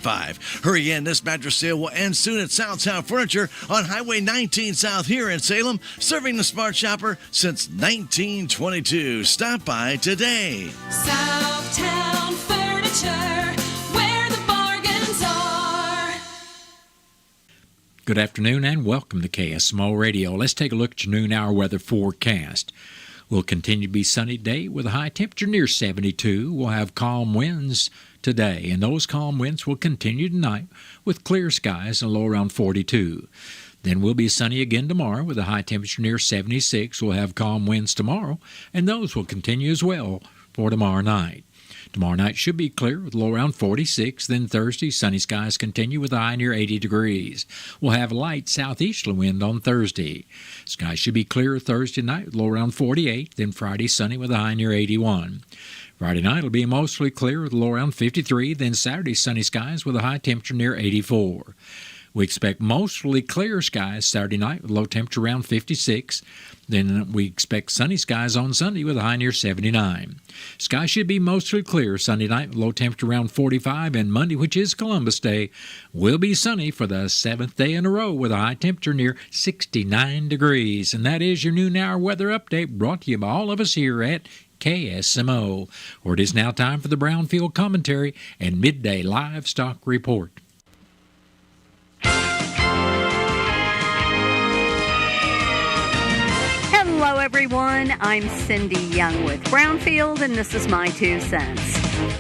Hurry in, this mattress sale will end soon at Southtown Furniture on Highway 19 South here in Salem, serving the smart shopper since 1922. Stop by today. Southtown Furniture, where the bargains are. Good afternoon and welcome to KSMO Radio. Let's take a look at your noon hour weather forecast. Will continue to be sunny day with a high temperature near 72. We'll have calm winds today, and those calm winds will continue tonight with clear skies and a low around 42. Then we'll be sunny again tomorrow with a high temperature near 76. We'll have calm winds tomorrow, and those will continue as well for tomorrow night. Tomorrow night should be clear with a low around 46. Then Thursday, sunny skies continue with a high near 80 degrees. We'll have a light southeasterly wind on Thursday. Skies should be clear Thursday night with a low around 48. Then Friday, sunny with a high near 81. Friday night will be mostly clear with a low around 53. Then Saturday, sunny skies with a high temperature near 84. We expect mostly clear skies Saturday night with a low temperature around 56. Then we expect sunny skies on Sunday with a high near 79. Skies should be mostly clear Sunday night with a low temperature around 45. And Monday, which is Columbus Day, will be sunny for the 7th day in a row with a high temperature near 69 degrees. And that is your noon hour weather update brought to you by all of us here at KSMO, where it is now time for the Brownfield Commentary and Midday Livestock Report. Hello, everyone. I'm Cindy Young with Brownfield, and this is my 2 cents.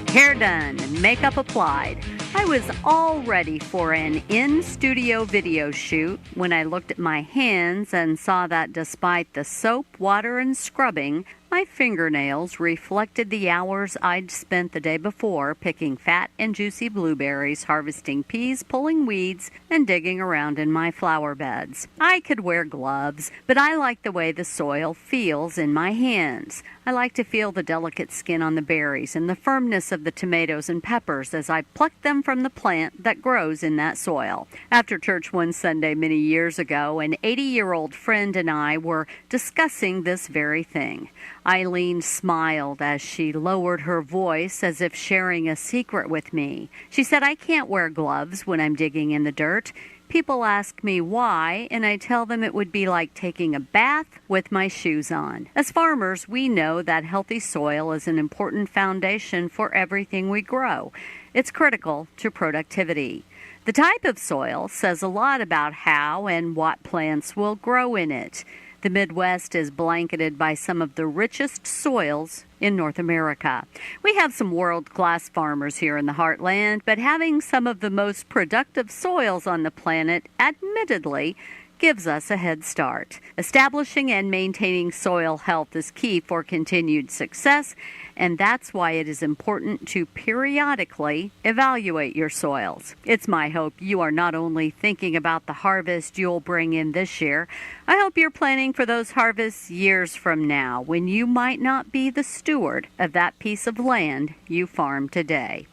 Hair done and makeup applied. I was all ready for an in-studio video shoot when I looked at my hands and saw that despite the soap, water, and scrubbing, my fingernails reflected the hours I'd spent the day before picking fat and juicy blueberries, harvesting peas, pulling weeds, and digging around in my flower beds. I could wear gloves, but I like the way the soil feels in my hands. I like to feel the delicate skin on the berries and the firmness of the tomatoes and peppers as I pluck them from the plant that grows in that soil. After church one Sunday many years ago, an 80-year-old friend and I were discussing this very thing. Eileen smiled as she lowered her voice as if sharing a secret with me. She said, "I can't wear gloves when I'm digging in the dirt. People ask me why, and I tell them it would be like taking a bath with my shoes on." As farmers, we know that healthy soil is an important foundation for everything we grow. It's critical to productivity. The type of soil says a lot about how and what plants will grow in it. The Midwest is blanketed by some of the richest soils in North America. We have some world-class farmers here in the heartland, but having some of the most productive soils on the planet, admittedly, gives us a head start. Establishing and maintaining soil health is key for continued success, and that's why it is important to periodically evaluate your soils. It's my hope you are not only thinking about the harvest you'll bring in this year, I hope you're planning for those harvests years from now when you might not be the steward of that piece of land you farm today.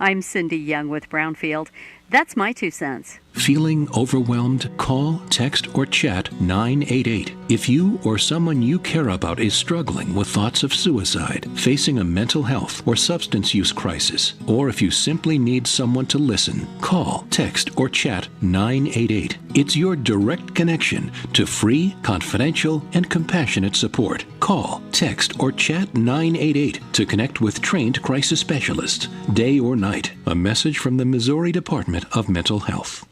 I'm Cindy Young with Brownfield. That's my 2 cents. Feeling overwhelmed? Call, text, or chat 988. If you or someone you care about is struggling with thoughts of suicide, facing a mental health or substance use crisis, or if you simply need someone to listen, call, text, or chat 988. It's your direct connection to free, confidential, and compassionate support. Call, text, or chat 988 to connect with trained crisis specialists, day or night. A message from the Missouri Department of Mental Health.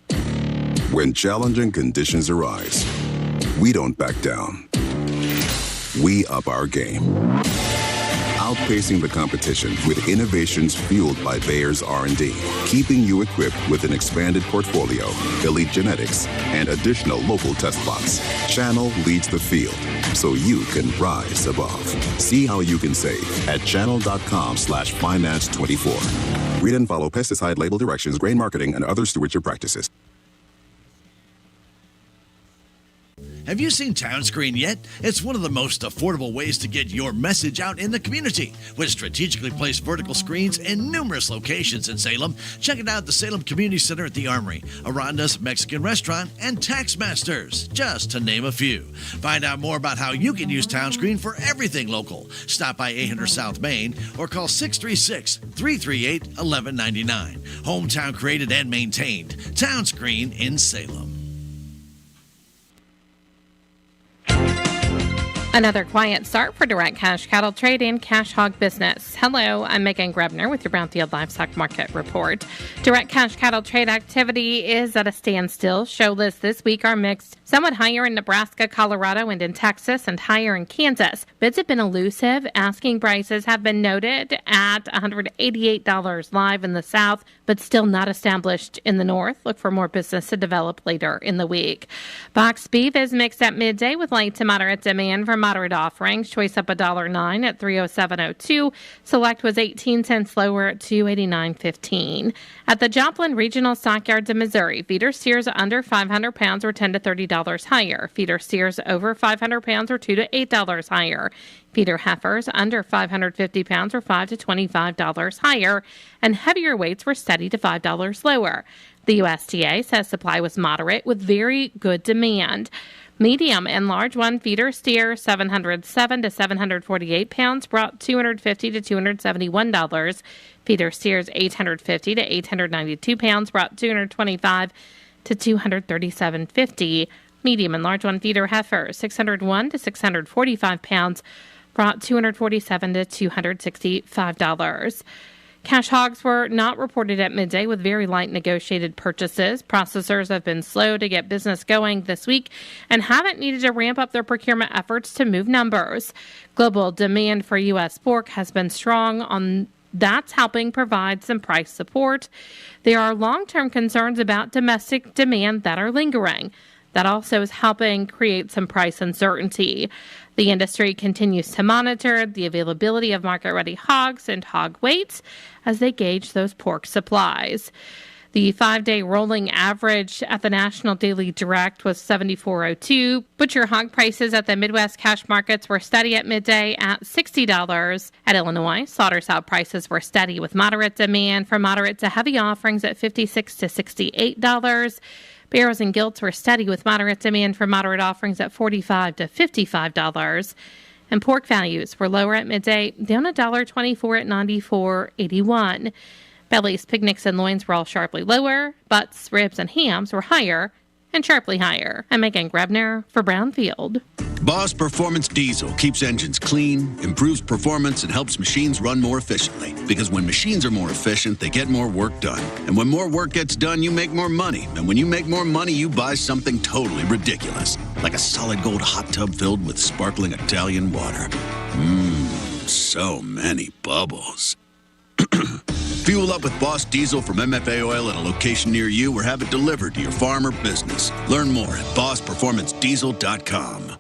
When challenging conditions arise, we don't back down. We up our game. Outpacing the competition with innovations fueled by Bayer's R&D, keeping you equipped with an expanded portfolio, elite genetics, and additional local test plots. Channel leads the field, so you can rise above. See how you can save at channel.com/finance24. Read and follow pesticide label directions, grain marketing, and other stewardship practices. Have you seen Townscreen yet? It's one of the most affordable ways to get your message out in the community. With strategically placed vertical screens in numerous locations in Salem, check it out at the Salem Community Center at the Armory, Aranda's Mexican Restaurant, and Taxmasters, just to name a few. Find out more about how you can use Townscreen for everything local. Stop by 800 South Main or call 636-338-1199. Hometown created and maintained. Townscreen in Salem. Another quiet start for direct cash cattle trade and cash hog business. Hello, I'm Megan Grebner with your Brownfield Livestock Market Report. Direct cash cattle trade activity is at a standstill. Show lists this week are mixed, somewhat higher in Nebraska, Colorado, and in Texas, and higher in Kansas. Bids have been elusive. Asking prices have been noted at $188 live in the South, but still not established in the North. Look for more business to develop later in the week. Box beef is mixed at midday with light to moderate demand for moderate offerings. Choice up $1.09 at $307.02. Select was 18 cents lower at $289.15. At the Joplin Regional Stockyards in Missouri, feeder steers under 500 pounds were $10 to $30 higher. Feeder steers over 500 pounds were $2 to $8 higher. Feeder heifers under 550 pounds were $5 to $25 higher, and heavier weights were steady to $5 lower. The USDA says supply was moderate with very good demand. Medium and large one feeder steer 707 to 748 pounds brought $250 to $271. Feeder steers 850 to 892 pounds brought $225 to $237.50. Medium and large one feeder heifers 601 to 645 pounds brought $247 to $265. Cash hogs were not reported at midday with very light negotiated purchases. Processors have been slow to get business going this week and haven't needed to ramp up their procurement efforts to move numbers. Global demand for U.S. pork has been strong. That's helping provide some price support. There are long-term concerns about domestic demand that are lingering. That also is helping create some price uncertainty. The industry continues to monitor the availability of market-ready hogs and hog weights as they gauge those pork supplies. The 5-day rolling average at the National Daily Direct was $74.02. Butcher hog prices at the Midwest cash markets were steady at midday at $60. At Illinois, slaughter sow prices were steady with moderate demand for moderate to heavy offerings at $56 to $68. Barrows and gilts were steady with moderate demand for moderate offerings at $45 to $55. And pork values were lower at midday, down $1.24 at $94.81. Bellies, picnics, and loins were all sharply lower. Butts, ribs, and hams were higher and sharply higher. I'm Megan Grebner for Brownfield. Boss Performance Diesel keeps engines clean, improves performance, and helps machines run more efficiently. Because when machines are more efficient, they get more work done. And when more work gets done, you make more money. And when you make more money, you buy something totally ridiculous. Like a solid gold hot tub filled with sparkling Italian water. So many bubbles. Fuel up with Boss Diesel from MFA Oil at a location near you or have it delivered to your farm or business. Learn more at bossperformancediesel.com.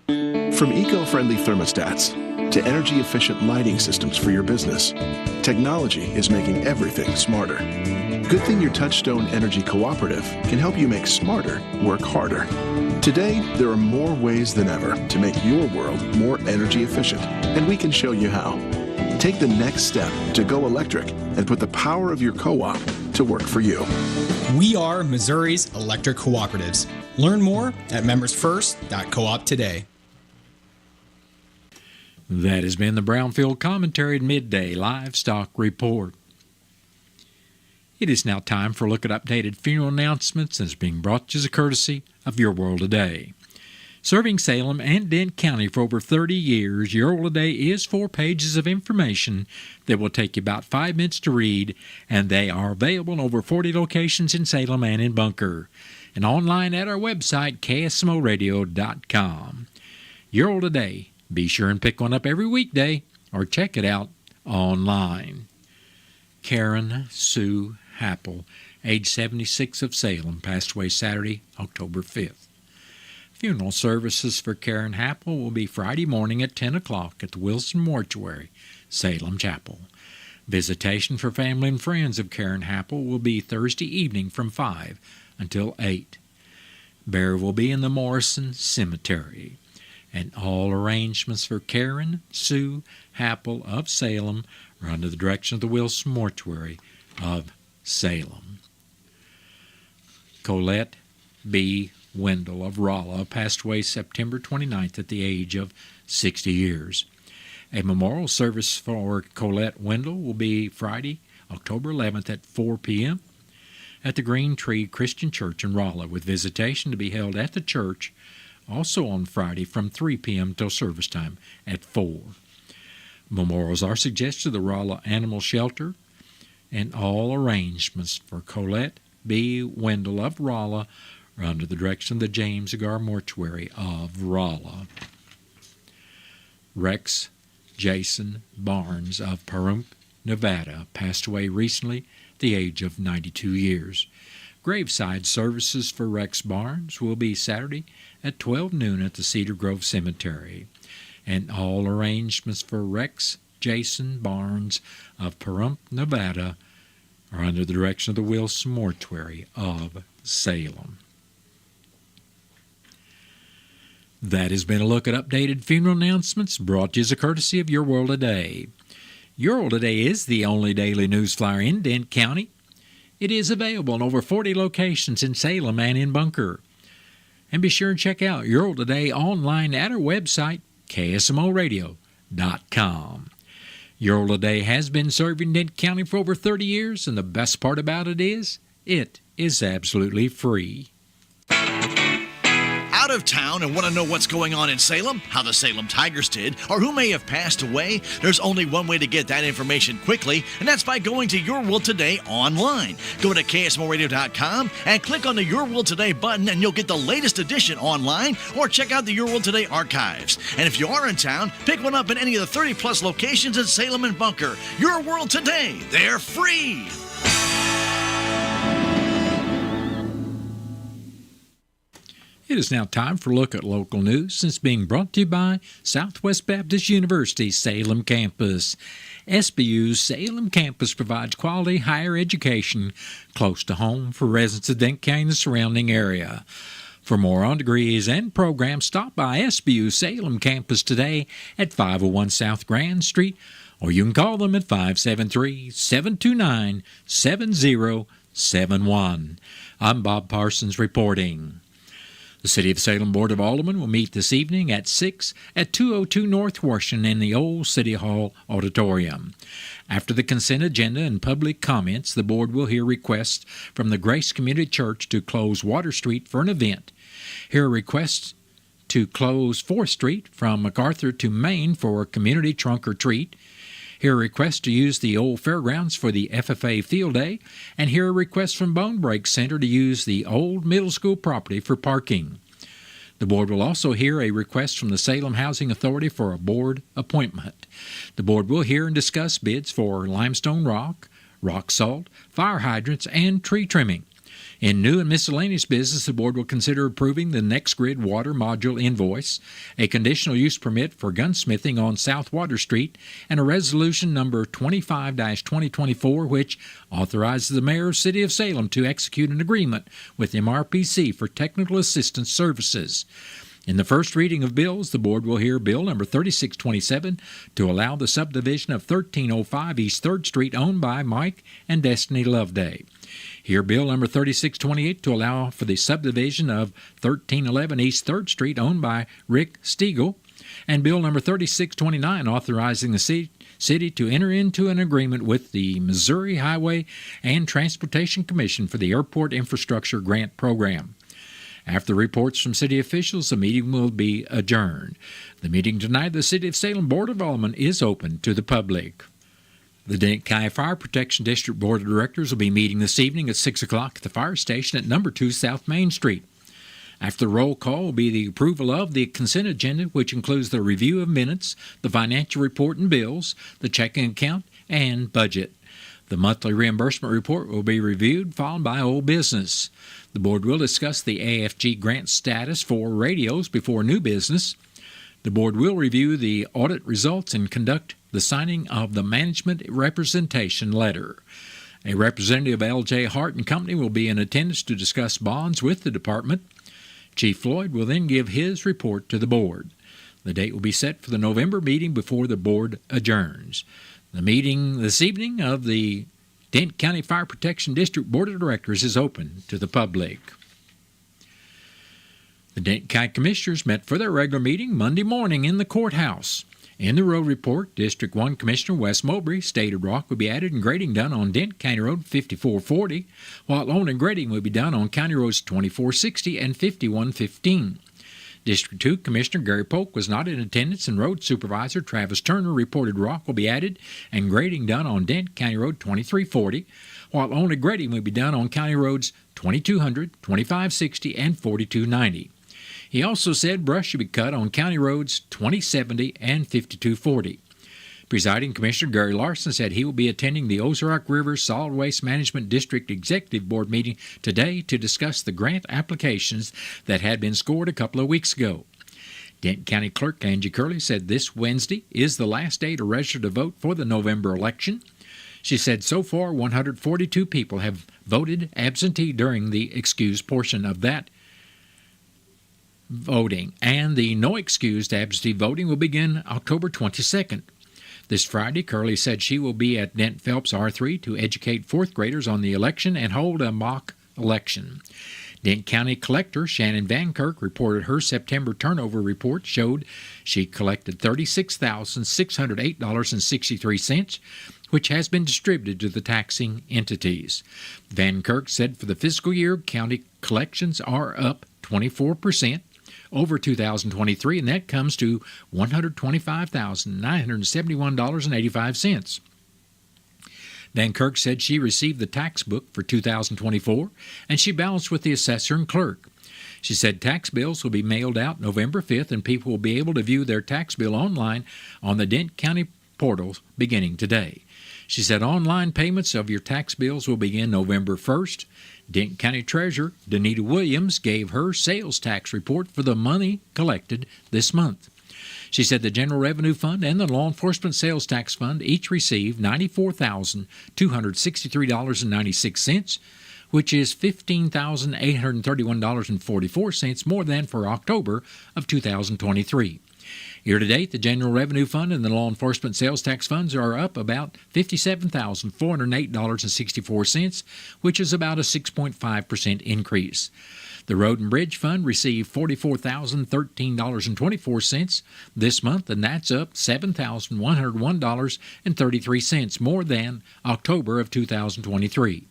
From eco-friendly thermostats to energy-efficient lighting systems for your business, technology is making everything smarter. Good thing your Touchstone Energy Cooperative can help you make smarter work harder. Today, there are more ways than ever to make your world more energy efficient, and we can show you how. Take the next step to go electric and put the power of your co-op to work for you. We are Missouri's electric cooperatives. Learn more at membersfirst.coop today. That has been the Brownfield Commentary at Midday Livestock Report. It is now time for a look at updated funeral announcements as being brought to you as a courtesy of Your World Today. Serving Salem and Dent County for over 30 years, Your World Today is 4 pages of information that will take you about 5 minutes to read, and they are available in over 40 locations in Salem and in Bunker, and online at our website, KSMOradio.com. Your World Today. Be sure and pick one up every weekday or check it out online. Karen Sue Happel, age 76 of Salem, passed away Saturday, October 5th. Funeral services for Karen Happel will be Friday morning at 10 o'clock at the Wilson Mortuary, Salem Chapel. Visitation for family and friends of Karen Happel will be Thursday evening from 5 until 8. Burial will be in the Morrison Cemetery. And all arrangements for Karen Sue Happel of Salem are under the direction of the Wilson Mortuary of Salem. Colette B. Wendell of Rolla passed away September 29th at the age of 60 years. A memorial service for Colette Wendell will be Friday, October 11th at 4 p.m. at the Green Tree Christian Church in Rolla, with visitation to be held at the church also on Friday from 3 p.m. till service time at 4. Memorials are suggested to the Rolla Animal Shelter, and all arrangements for Colette B. Wendell of Rolla are under the direction of the James Agar Mortuary of Rolla. Rex Jason Barnes of Pahrump, Nevada, passed away recently at the age of 92 years. Graveside services for Rex Barnes will be Saturday at 12 noon at the Cedar Grove Cemetery, and all arrangements for Rex Jason Barnes of Pahrump, Nevada, are under the direction of the Wilson Mortuary of Salem. That has been a look at updated funeral announcements brought to you as a courtesy of Your World Today. Your World Today is the only daily news flyer in Dent County. It is available in over 40 locations in Salem and in Bunker. And be sure and check out Your World Today online at our website, KSMOradio.com. Your World Today has been serving Dent County for over 30 years, and the best part about it is absolutely free. Out of town and want to know what's going on in Salem, how the Salem Tigers did, or who may have passed away? There's only one way to get that information quickly, and that's by going to Your World Today online. Go to KSMOradio.com and click on the Your World Today button, and you'll get the latest edition online, or check out the Your World Today archives. And if you are in town, pick one up in any of the 30-plus locations in Salem and Bunker. Your World Today, they're free! It is now time for a look at local news. It's being brought to you by Southwest Baptist University Salem Campus. SBU's Salem Campus provides quality higher education close to home for residents of Dent County and the surrounding area. For more on degrees and programs, stop by SBU Salem Campus today at 501 South Grand Street, or you can call them at 573-729-7071. I'm Bob Parsons reporting. The City of Salem Board of Aldermen will meet this evening at 6 at 202 North Washington in the old City Hall auditorium. After the consent agenda and public comments, the board will hear requests from the Grace Community Church to close Water Street for an event, hear requests to close 4th Street from MacArthur to Main for a community trunk or treat, hear a request to use the old fairgrounds for the FFA Field Day, and hear a request from Bone Break Center to use the old middle school property for parking. The board will also hear a request from the Salem Housing Authority for a board appointment. The board will hear and discuss bids for limestone rock, rock salt, fire hydrants, and tree trimming. In new and miscellaneous business, the board will consider approving the NextGrid water module invoice, a conditional use permit for gunsmithing on South Water Street, and a resolution number 25-2024, which authorizes the mayor of the City of Salem to execute an agreement with MRPC for technical assistance services. In the first reading of bills, the board will hear Bill number 3627 to allow the subdivision of 1305 East 3rd Street owned by Mike and Destiny Loveday. Hear Bill number 3628 to allow for the subdivision of 1311 East 3rd Street owned by Rick Stiegel, and Bill number 3629 authorizing the city to enter into an agreement with the Missouri Highway and Transportation Commission for the Airport Infrastructure Grant Program. After reports from city officials, the meeting will be adjourned. The meeting tonight, the City of Salem Board of Aldermen, is open to the public. The Dent County Fire Protection District Board of Directors will be meeting this evening at 6 o'clock at the fire station at number 2 South Main Street. After the roll call will be the approval of the consent agenda, which includes the review of minutes, the financial report and bills, the checking account, and budget. The monthly reimbursement report will be reviewed, followed by old business. The board will discuss the AFG grant status for radios before new business. The board will review the audit results and conduct the signing of the management representation letter. A representative of L.J. Hart & Company will be in attendance to discuss bonds with the department. Chief Floyd will then give his report to the board. The date will be set for the November meeting before the board adjourns. The meeting this evening of the Dent County Fire Protection District Board of Directors is open to the public. The Dent County Commissioners met for their regular meeting Monday morning in the courthouse. In the road report, District 1 Commissioner Wes Mowbray stated rock would be added and grading done on Dent County Road 5440, while loan and grading would be done on County Roads 2460 and 5115. District 2 Commissioner Gary Polk was not in attendance, and Road Supervisor Travis Turner reported rock will be added and grading done on Dent County Road 2340, while only grading will be done on County Roads 2200, 2560, and 4290. He also said brush should be cut on County Roads 2070 and 5240. Presiding Commissioner Gary Larson said he will be attending the Ozark River Solid Waste Management District Executive Board meeting today to discuss the grant applications that had been scored a couple of weeks ago. Dent County Clerk Angie Curley said this Wednesday is the last day to register to vote for the November election. She said so far 142 people have voted absentee during the excused portion of that voting, and the no excused absentee voting will begin October 22nd. This Friday, Curley said she will be at Dent Phelps R3 to educate fourth graders on the election and hold a mock election. Dent County Collector Shannon Van Kirk reported her September turnover report showed she collected $36,608.63, which has been distributed to the taxing entities. Van Kirk said for the fiscal year, county collections are up 24% over 2023, and that comes to $125,971.85. Van Kirk said she received the tax book for 2024, and she balanced with the assessor and clerk. She said tax bills will be mailed out November 5th, and people will be able to view their tax bill online on the Dent County portal beginning today. She said online payments of your tax bills will begin November 1st. Dent County Treasurer Danita Williams gave her sales tax report for the money collected this month. She said the General Revenue Fund and the Law Enforcement Sales Tax Fund each received $94,263.96, which is $15,831.44 more than for October of 2023. Year-to-date, the General Revenue Fund and the Law Enforcement Sales Tax Funds are up about $57,408.64, which is about a 6.5% increase. The Road and Bridge Fund received $44,013.24 this month, and that's up $7,101.33 more than October of 2023.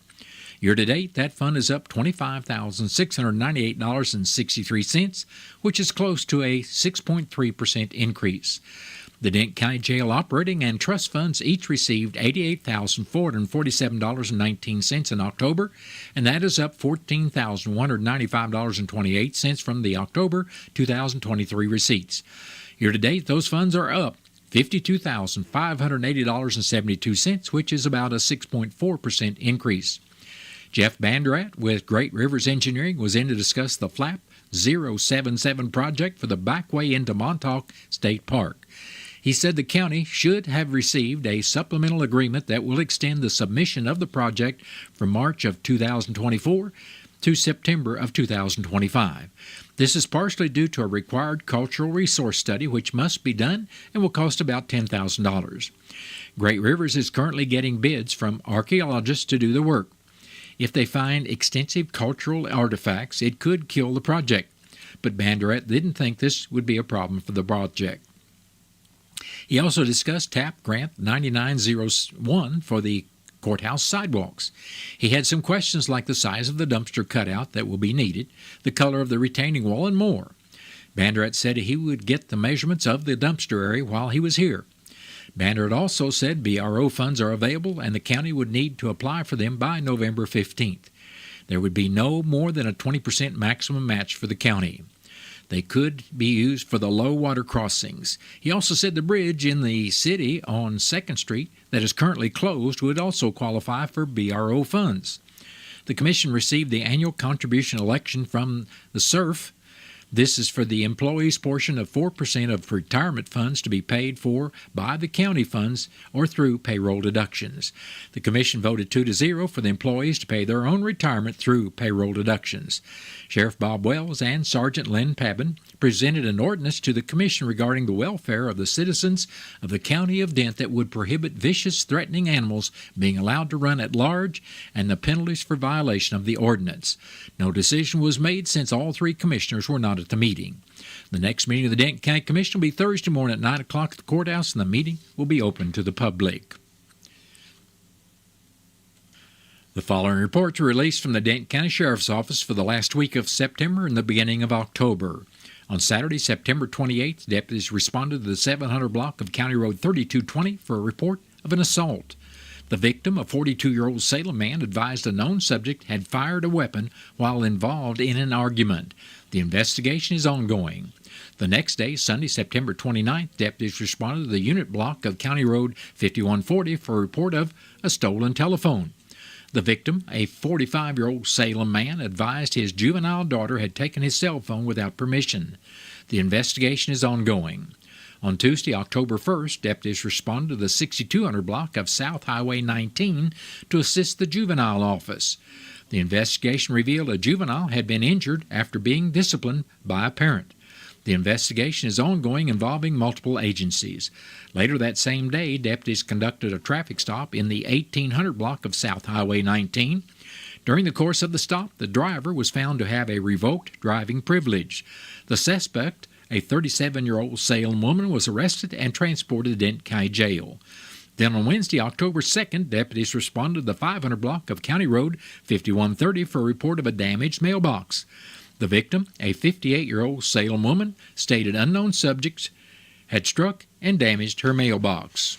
Year-to-date, that fund is up $25,698.63, which is close to a 6.3% increase. The Dent County Jail Operating and Trust Funds each received $88,447.19 in October, and that is up $14,195.28 from the October 2023 receipts. Year-to-date, those funds are up $52,580.72, which is about a 6.4% increase. Jeff Banderat with Great Rivers Engineering was in to discuss the FLAP 077 project for the backway into Montauk State Park. He said the county should have received a supplemental agreement that will extend the submission of the project from March of 2024 to September of 2025. This is partially due to a required cultural resource study which must be done and will cost about $10,000. Great Rivers is currently getting bids from archaeologists to do the work. If they find extensive cultural artifacts, it could kill the project, but Banderat didn't think this would be a problem for the project. He also discussed TAP Grant 9901 for the courthouse sidewalks. He had some questions like the size of the dumpster cutout that will be needed, the color of the retaining wall, and more. Banderat said he would get the measurements of the dumpster area while he was here. Banderat also said BRO funds are available and the county would need to apply for them by November 15th. There would be no more than a 20% maximum match for the county. They could be used for the low water crossings. He also said the bridge in the city on 2nd Street that is currently closed would also qualify for BRO funds. The commission received the annual contribution election from the SURF This is for the employees' portion of 4% of retirement funds to be paid for by the county funds or through payroll deductions. The Commission voted 2-0 for the employees to pay their own retirement through payroll deductions. Sheriff Bob Wells and Sergeant Lynn Pabin presented an ordinance to the Commission regarding the welfare of the citizens of the County of Dent that would prohibit vicious, threatening animals being allowed to run at large and the penalties for violation of the ordinance. No decision was made since all three commissioners were not at the meeting. The next meeting of the Denton County Commission will be Thursday morning at 9 o'clock at the courthouse, and the meeting will be open to the public. The following reports were released from the Denton County Sheriff's Office for the last week of September and the beginning of October. On Saturday, September 28th, deputies responded to the 700 block of County Road 3220 for a report of an assault. The victim, a 42-year-old Salem man, advised a known subject had fired a weapon while involved in an argument. The investigation is ongoing. The next day, Sunday, September 29th, deputies responded to the unit block of County Road 5140 for a report of a stolen telephone. The victim, a 45-year-old Salem man, advised his juvenile daughter had taken his cell phone without permission. The investigation is ongoing. On Tuesday, October 1st, deputies responded to the 6200 block of South Highway 19 to assist the juvenile office. The investigation revealed a juvenile had been injured after being disciplined by a parent. The investigation is ongoing, involving multiple agencies. Later that same day, deputies conducted a traffic stop in the 1800 block of South Highway 19. During the course of the stop, the driver was found to have a revoked driving privilege. The suspect, a 37-year-old Salem woman, was arrested and transported to Denton County Jail. Then on Wednesday, October 2nd, deputies responded to the 500 block of County Road 5130 for a report of a damaged mailbox. The victim, a 58-year-old Salem woman, stated unknown subjects had struck and damaged her mailbox.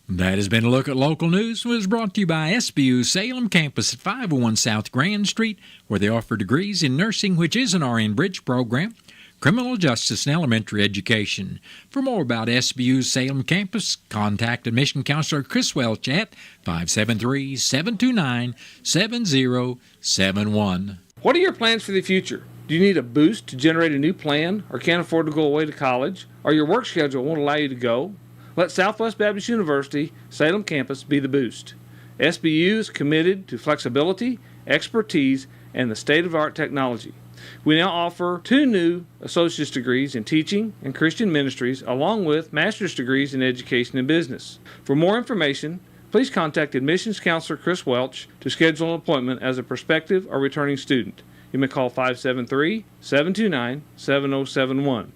That has been a look at local news. It was brought to you by SBU Salem Campus at 501 South Grand Street, where they offer degrees in nursing, which is an RN Bridge program, criminal justice, and elementary education. For more about SBU Salem Campus, contact admission counselor Chris Welch at 573-729-7071. What are your plans for the future? Do you need a boost to generate a new plan, or can't afford to go away to college, or your work schedule won't allow you to go? Let Southwest Baptist University Salem Campus be the boost. SBU is committed to flexibility, expertise, and the state-of-the-art technology. We now offer 2 new associate's degrees in teaching and Christian ministries, along with master's degrees in education and business. For more information, please contact admissions counselor Chris Welch to schedule an appointment as a prospective or returning student. You may call 573-729-7071.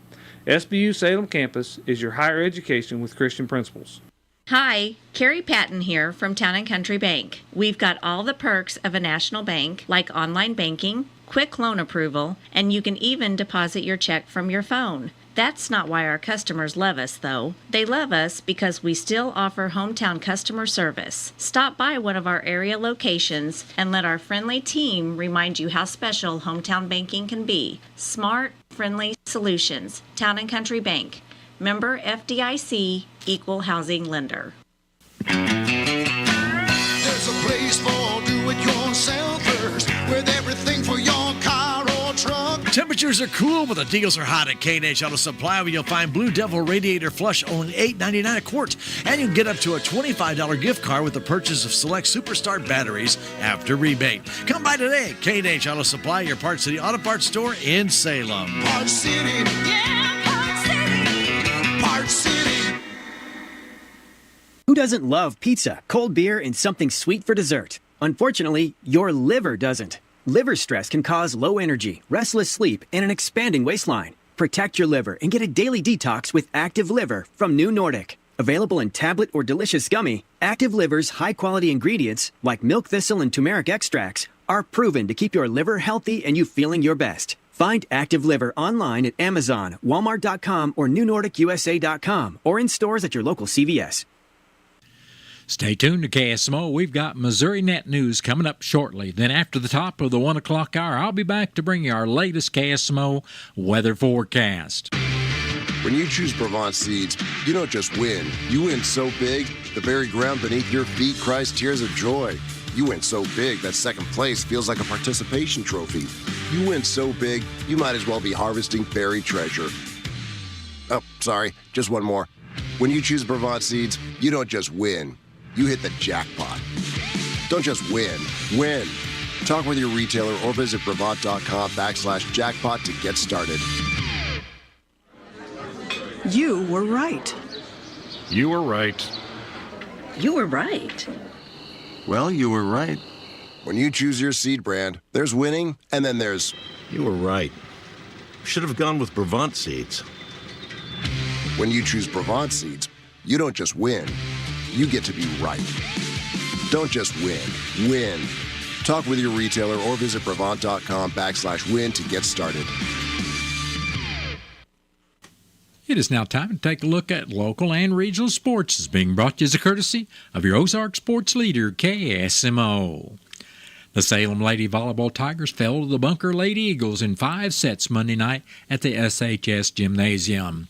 SBU Salem Campus is your higher education with Christian principles. Hi, Carrie Patton here from Town & Country Bank. We've got all the perks of a national bank, like online banking, quick loan approval, and you can even deposit your check from your phone. That's not why our customers love us, though. They love us because we still offer hometown customer service. Stop by one of our area locations and let our friendly team remind you how special hometown banking can be. Smart, friendly solutions. Town & Country Bank. Member FDIC, Equal Housing Lender. There's a place for do-it-yourselfers with everything for your car or truck. Temperatures are cool, but the deals are hot at K&H Auto Supply, where you'll find Blue Devil Radiator Flush only $8.99 a quart. And you can get up to a $25 gift card with the purchase of select Superstar batteries after rebate. Come by today at K&H Auto Supply, your Parts City Auto Parts store in Salem. Parts City. Yeah, Parts City. Parts City. Who doesn't love pizza, cold beer, and something sweet for dessert? Unfortunately, your liver doesn't. Liver stress can cause low energy, restless sleep, and an expanding waistline. Protect your liver and get a daily detox with Active Liver from New Nordic. Available in tablet or delicious gummy, Active Liver's high-quality ingredients, like milk thistle and turmeric extracts, are proven to keep your liver healthy and you feeling your best. Find Active Liver online at Amazon, Walmart.com, or NewNordicUSA.com, or in stores at your local CVS. Stay tuned to KSMO. We've got Missouri Net News coming up shortly. Then after the top of the 1 o'clock hour, I'll be back to bring you our latest KSMO weather forecast. When you choose Brevant Seeds, you don't just win. You win so big, the very ground beneath your feet cries tears of joy. You win so big that second place feels like a participation trophy. You win so big, you might as well be harvesting buried treasure. Oh, sorry, just one more. When you choose Brevant Seeds, you don't just win, you hit the jackpot. Don't just win. Talk with your retailer or visit Brevant.com/jackpot to get started. You were right. You were right. You were right. Well, you were right. When you choose your seed brand, there's winning, and then there's... You were right. Should have gone with Brevant Seeds. When you choose Brevant Seeds, you don't just win, you get to be right. Don't just win. Talk with your retailer or visit Brevant.com/win to get started. It is now time to take a look at local and regional sports. It's being brought to you as a courtesy of your Ozark sports leader, KSMO. The Salem Lady Volleyball Tigers fell to the Bunker Lady Eagles in 5 sets Monday night at the SHS Gymnasium.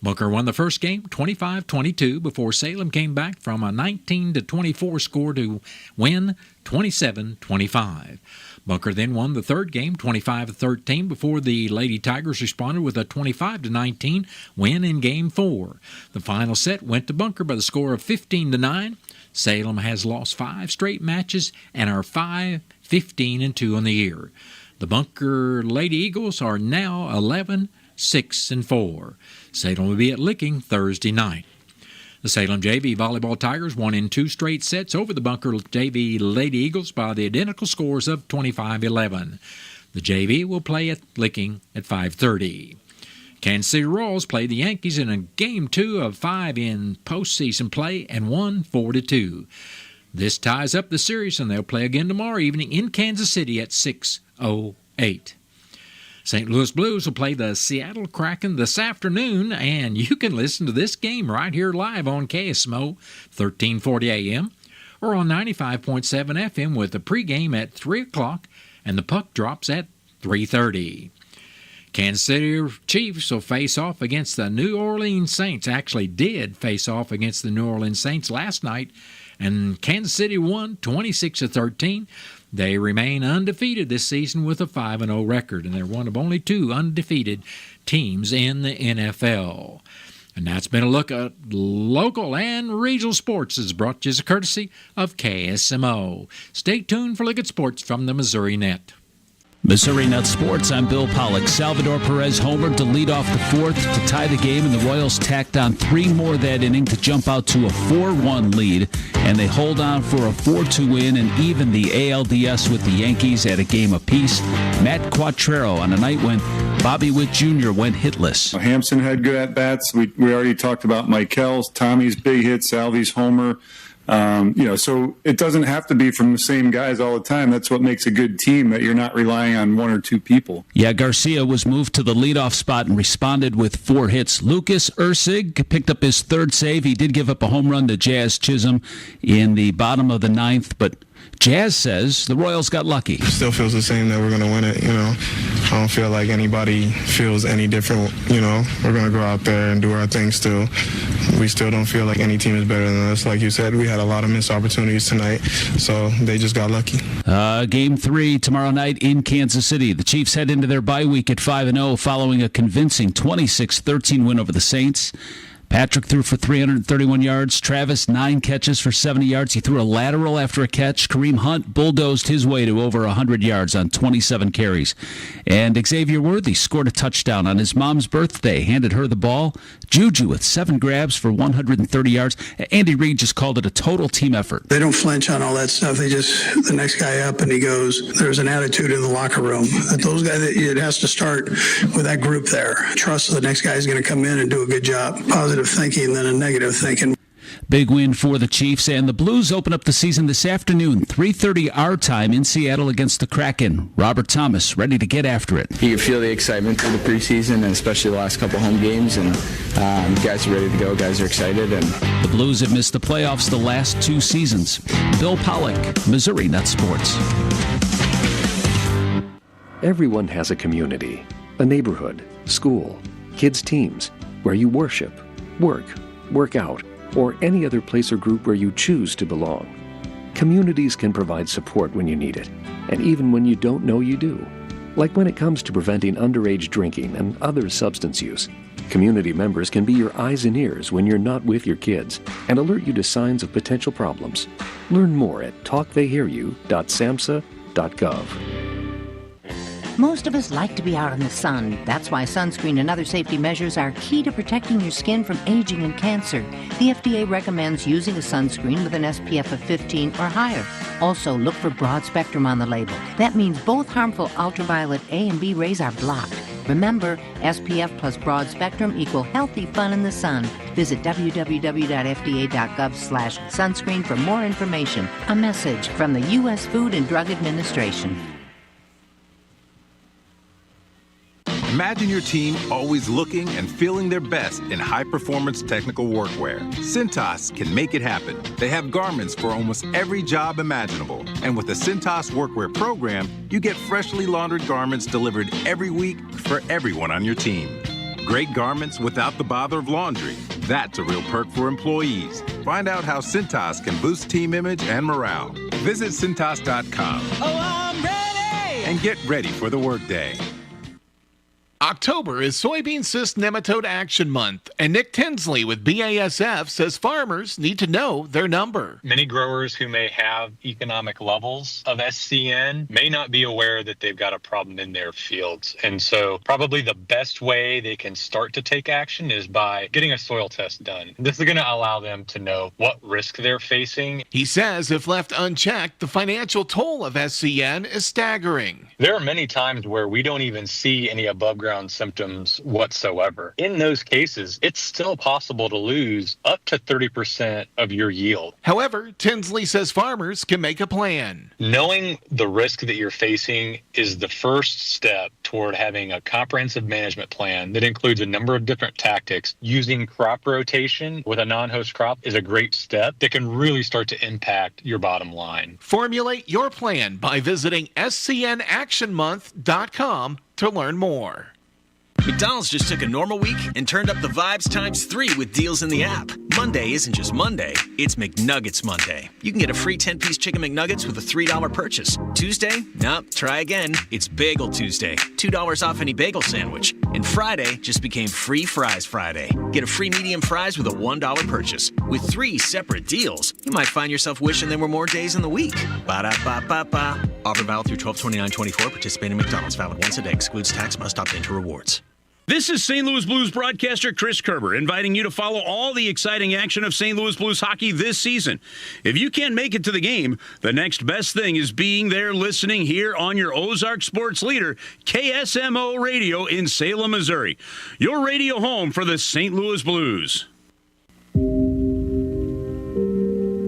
Bunker won the first game 25-22 before Salem came back from a 19-24 score to win 27-25. Bunker then won the third game 25-13 before the Lady Tigers responded with a 25-19 win in Game 4. The final set went to Bunker by the score of 15-9. Salem has lost 5 straight matches and are 5-15-2 on the year. The Bunker Lady Eagles are now 11-6-4. Salem will be at Licking Thursday night. The Salem JV Volleyball Tigers won in 2 straight sets over the Bunker JV Lady Eagles by the identical scores of 25-11. The JV will play at Licking at 5:30. Kansas City Royals played the Yankees in a Game 2 of 5 in postseason play and won 4-2. This ties up the series, and they'll play again tomorrow evening in Kansas City at 6:08. St. Louis Blues will play the Seattle Kraken this afternoon, and you can listen to this game right here live on KSMO, 1340 AM, or on 95.7 FM with the pregame at 3 o'clock, and the puck drops at 3:30. Kansas City Chiefs will face off against the New Orleans Saints. Actually did face off against the New Orleans Saints last night, and Kansas City won 26-13. They remain undefeated this season with a 5-0 record, and they're one of only 2 undefeated teams in the NFL. And that's been a look at local and regional sports as brought to you as a courtesy of KSMO. Stay tuned for Look at Sports from the Missouri Net. Missouri Net Sports, I'm Bill Pollock. Salvador Perez homered to lead off the 4th to tie the game, and the Royals tacked on 3 more that inning to jump out to a 4-1 lead, and they hold on for a 4-2 win and even the ALDS with the Yankees at a game apiece. Matt Quattrero on a night when Bobby Witt Jr. went hitless. Hampson had good at-bats. We already talked about Michael's, Tommy's big hit, Salvy's homer. So it doesn't have to be from the same guys all the time. That's what makes a good team, that you're not relying on 1 or 2 people. Yeah, Garcia was moved to the leadoff spot and responded with 4 hits. Lucas Ursig picked up his 3rd save. He did give up a home run to Jazz Chisholm in the bottom of the 9th, but Jazz says the Royals got lucky. Still feels the same that we're going to win it, I don't feel like anybody feels any different, We're going to go out there and do our thing still. We still don't feel like any team is better than us. Like you said, we had a lot of missed opportunities tonight, so they just got lucky. Game 3 tomorrow night in Kansas City. The Chiefs head into their bye week at 5-0 following a convincing 26-13 win over the Saints. Patrick threw for 331 yards. Travis, 9 catches for 70 yards. He threw a lateral after a catch. Kareem Hunt bulldozed his way to over 100 yards on 27 carries. And Xavier Worthy scored a touchdown on his mom's birthday, handed her the ball. Juju with 7 grabs for 130 yards. Andy Reid just called it a total team effort. They don't flinch on all that stuff. They just, the next guy up and he goes. There's an attitude in the locker room. That those guys, it has to start with that group there. Trust the next guy is going to come in and do a good job. Positive thinking than a negative thinking. Big win for the Chiefs, and the Blues open up the season this afternoon, 3:30 our time in Seattle against the Kraken. Robert Thomas ready to get after it. You can feel the excitement through the preseason, and especially the last couple home games, and guys are ready to go. Guys are excited. And the Blues have missed the playoffs the last 2 seasons. Bill Pollock, Missouri Net Sports. Everyone has a community, a neighborhood, school, kids' teams, where you worship, work out, or any other place or group where you choose to belong. Communities can provide support when you need it, and even when you don't know you do. Like when it comes to preventing underage drinking and other substance use. Community members can be your eyes and ears when you're not with your kids and alert you to signs of potential problems. Learn more at talktheyhearyou.samhsa.gov. Most of us like to be out in the sun. That's why sunscreen and other safety measures are key to protecting your skin from aging and cancer. The FDA recommends using a sunscreen with an SPF of 15 or higher. Also, look for broad spectrum on the label. That means both harmful ultraviolet A and B rays are blocked. Remember, SPF plus broad spectrum equal healthy fun in the sun. Visit www.fda.gov/sunscreen for more information. A message from the U.S. Food and Drug Administration. Imagine your team always looking and feeling their best in high-performance technical workwear. Cintas can make it happen. They have garments for almost every job imaginable. And with the Cintas Workwear program, you get freshly laundered garments delivered every week for everyone on your team. Great garments without the bother of laundry. That's a real perk for employees. Find out how Cintas can boost team image and morale. Visit Cintas.com. Oh, I'm ready! And get ready for the workday. October is Soybean Cyst Nematode Action Month, and Nick Tinsley with BASF says farmers need to know their number. Many growers who may have economic levels of SCN may not be aware that they've got a problem in their fields. And so probably the best way they can start to take action is by getting a soil test done. This is going to allow them to know what risk they're facing. He says if left unchecked, the financial toll of SCN is staggering. There are many times where we don't even see any above ground symptoms whatsoever. In those cases, it's still possible to lose up to 30% of your yield. However, Tinsley says farmers can make a plan. Knowing the risk that you're facing is the first step toward having a comprehensive management plan that includes a number of different tactics. Using crop rotation with a non-host crop is a great step that can really start to impact your bottom line. Formulate your plan by visiting scnactionmonth.com to learn more. McDonald's just took a normal week and turned up the vibes ×3 with deals in the app. Monday isn't just Monday, it's McNuggets Monday. You can get a free 10-piece chicken McNuggets with a $3 purchase. Tuesday? Nope, try again. It's Bagel Tuesday. $2 off any bagel sandwich. And Friday just became Free Fries Friday. Get a free medium fries with a $1 purchase. With 3 separate deals, you might find yourself wishing there were more days in the week. Ba-da-ba-ba-ba. Offer valid through 12/29/24. Participating McDonald's. Valid once a day. Excludes tax. Must opt into rewards. This is St. Louis Blues broadcaster Chris Kerber inviting you to follow all the exciting action of St. Louis Blues hockey this season. If you can't make it to the game, the next best thing is being there listening here on your Ozark sports leader, KSMO Radio in Salem, Missouri. Your radio home for the St. Louis Blues.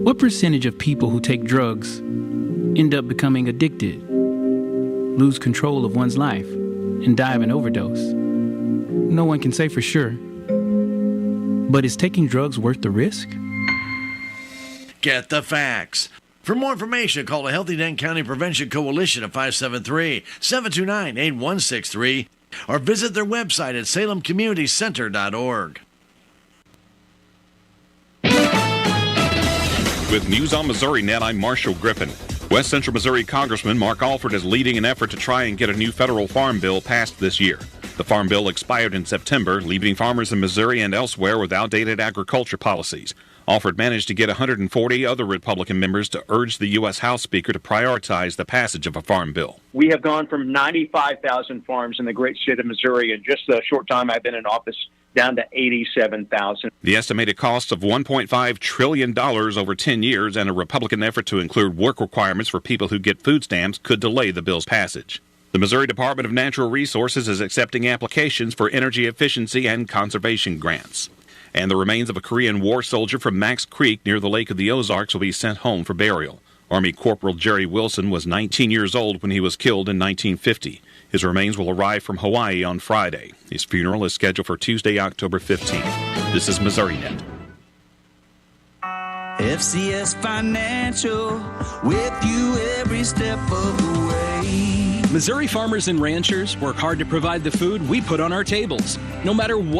What percentage of people who take drugs end up becoming addicted, lose control of one's life, and die of an overdose? No one can say for sure. But is taking drugs worth the risk? Get the facts. For more information, call the Healthy Dent County Prevention Coalition at 573-729-8163 or visit their website at salemcommunitycenter.org. With News on Missouri Net, I'm Marshall Griffin. West Central Missouri Congressman Mark Alford is leading an effort to try and get a new federal farm bill passed this year. The farm bill expired in September, leaving farmers in Missouri and elsewhere with outdated agriculture policies. Alford managed to get 140 other Republican members to urge the U.S. House Speaker to prioritize the passage of a farm bill. We have gone from 95,000 farms in the great state of Missouri in just the short time I've been in office down to 87,000. The estimated cost of $1.5 trillion over 10 years and a Republican effort to include work requirements for people who get food stamps could delay the bill's passage. The Missouri Department of Natural Resources is accepting applications for energy efficiency and conservation grants. And the remains of a Korean War soldier from Max Creek near the Lake of the Ozarks will be sent home for burial. Army Corporal Jerry Wilson was 19 years old when he was killed in 1950. His remains will arrive from Hawaii on Friday. His funeral is scheduled for Tuesday, October 15th. This is Missouri Net. FCS Financial, with you every step of the way. Missouri farmers and ranchers work hard to provide the food we put on our tables, no matter what